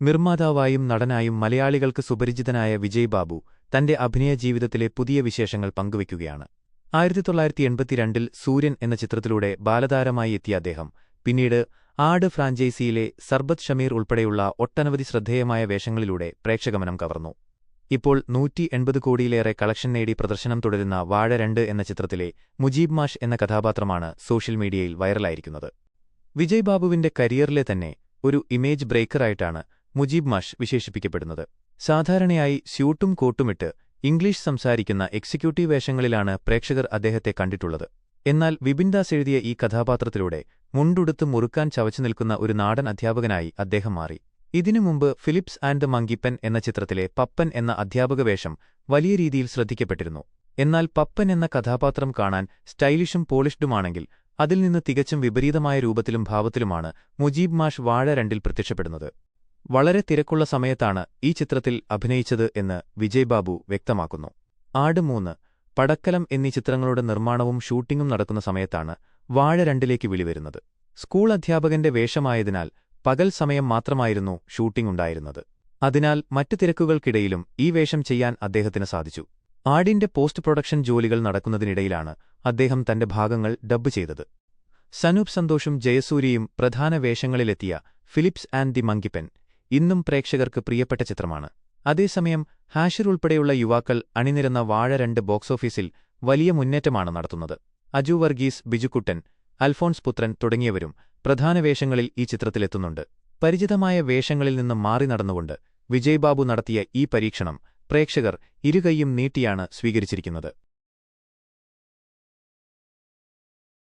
നിർമ്മാതാവായും നടനായും മലയാളികൾക്ക് സുപരിചിതനായ വിജയ് ബാബു തന്റെ അഭിനയ ജീവിതത്തിലെ പുതിയ വിശേഷങ്ങൾ പങ്കുവയ്ക്കുകയാണ്. 1982-ൽ സൂര്യൻ എന്ന ചിത്രത്തിലൂടെ ബാലതാരമായി എത്തിയ അദ്ദേഹം പിന്നീട് ആട് ഫ്രാഞ്ചൈസിയിലെ സർബത്ത് ഷമീർ ഉൾപ്പെടെയുള്ള ഒട്ടനവധി ശ്രദ്ധേയമായ വേഷങ്ങളിലൂടെ പ്രേക്ഷകമനം കവർന്നു. ഇപ്പോൾ 180 കോടിയിലേറെ കളക്ഷൻ നേടി പ്രദർശനം തുടരുന്ന വാഴ 2 എന്ന ചിത്രത്തിലെ മുജീബ് മാഷ് എന്ന കഥാപാത്രമാണ് സോഷ്യൽ മീഡിയയിൽ വൈറലായിരിക്കുന്നത്. വിജയ് ബാബുവിന്റെ കരിയറിലെ തന്നെ ഒരു ഇമേജ് ബ്രേക്കറായിട്ടാണ് മുജീബ് മാഷ് വിശേഷിപ്പിക്കപ്പെടുന്നത്. സാധാരണയായി സ്യൂട്ടും കോട്ടുമിട്ട് ഇംഗ്ലീഷ് സംസാരിക്കുന്ന എക്സിക്യൂട്ടീവ് വേഷങ്ങളിലാണ് പ്രേക്ഷകർ അദ്ദേഹത്തെ കണ്ടിട്ടുള്ളത്. എന്നാൽ വിപിൻ ദാസ് എഴുതിയ ഈ കഥാപാത്രത്തിലൂടെ മുണ്ടുടുത്ത് മുറുക്കാൻ ചവച്ചുനിൽക്കുന്ന ഒരു നാടൻ അധ്യാപകനായി അദ്ദേഹം മാറി. ഇതിനു മുമ്പ് ഫിലിപ്സ് ആൻഡ് ദ മങ്കിപ്പൻ എന്ന ചിത്രത്തിലെ പപ്പൻ എന്ന അധ്യാപക വേഷം വലിയ രീതിയിൽ ശ്രദ്ധിക്കപ്പെട്ടിരുന്നു. എന്നാൽ പപ്പൻ എന്ന കഥാപാത്രം കാണാൻ സ്റ്റൈലിഷും പോളിഷ്ഡുമാണെങ്കിൽ അതിൽ നിന്ന് തികച്ചും വിപരീതമായ രൂപത്തിലും ഭാവത്തിലുമാണ് മുജീബ് മാഷ് വാഴ 2-ൽ പ്രത്യക്ഷപ്പെടുന്നത്. വളരെ തിരക്കുള്ള സമയത്താണ് ഈ ചിത്രത്തിൽ അഭിനയിച്ചത് എന്ന് വിജയ് ബാബു വ്യക്തമാക്കുന്നു. ആട് 3, പടക്കലം എന്നീ ചിത്രങ്ങളുടെ നിർമ്മാണവും ഷൂട്ടിംഗും നടക്കുന്ന സമയത്താണ് വാഴ 2ലേക്ക് വിളിവരുന്നത്. സ്കൂൾ അധ്യാപകന്റെ വേഷമായതിനാൽ പകൽ സമയം മാത്രമായിരുന്നു ഷൂട്ടിംഗ് ഉണ്ടായിരുന്നത്. അതിനാൽ മറ്റ് തിരക്കുകൾക്കിടയിലും ഈ വേഷം ചെയ്യാൻ അദ്ദേഹത്തിന് സാധിച്ചു. ആടിന്റെ പോസ്റ്റ് പ്രൊഡക്ഷൻ ജോലികൾ നടക്കുന്നതിനിടയിലാണ് അദ്ദേഹം തന്റെ ഭാഗങ്ങൾ ഡബ്ബ് ചെയ്തത്. സനൂപ് സന്തോഷും ജയസൂര്യയും പ്രധാന വേഷങ്ങളിലെത്തിയ ഫിലിപ്സ് ആൻഡ് ദി മങ്കിപ്പൻ ഇന്നും പ്രേക്ഷകർക്ക് പ്രിയപ്പെട്ട ചിത്രമാണ്. അതേസമയം ഹാഷിർ ഉൾപ്പെടെയുള്ള യുവാക്കൾ അണിനിരന്ന വാഴ 2 ബോക്സോഫീസിൽ വലിയ മുന്നേറ്റമാണ് നടത്തുന്നത്. അജു വർഗീസ്, ബിജുക്കുട്ടൻ, അൽഫോൺസ് പുത്രൻ തുടങ്ങിയവരും പ്രധാന വേഷങ്ങളിൽ ഈ ചിത്രത്തിലെത്തുന്നുണ്ട്. പരിചിതമായ വേഷങ്ങളിൽ നിന്ന് മാറി നടന്നുകൊണ്ട് വിജയ് ബാബു നടത്തിയ ഈ പരീക്ഷണം പ്രേക്ഷകർ ഇരുകൈയും നീട്ടിയാണ് സ്വീകരിച്ചിരിക്കുന്നത്.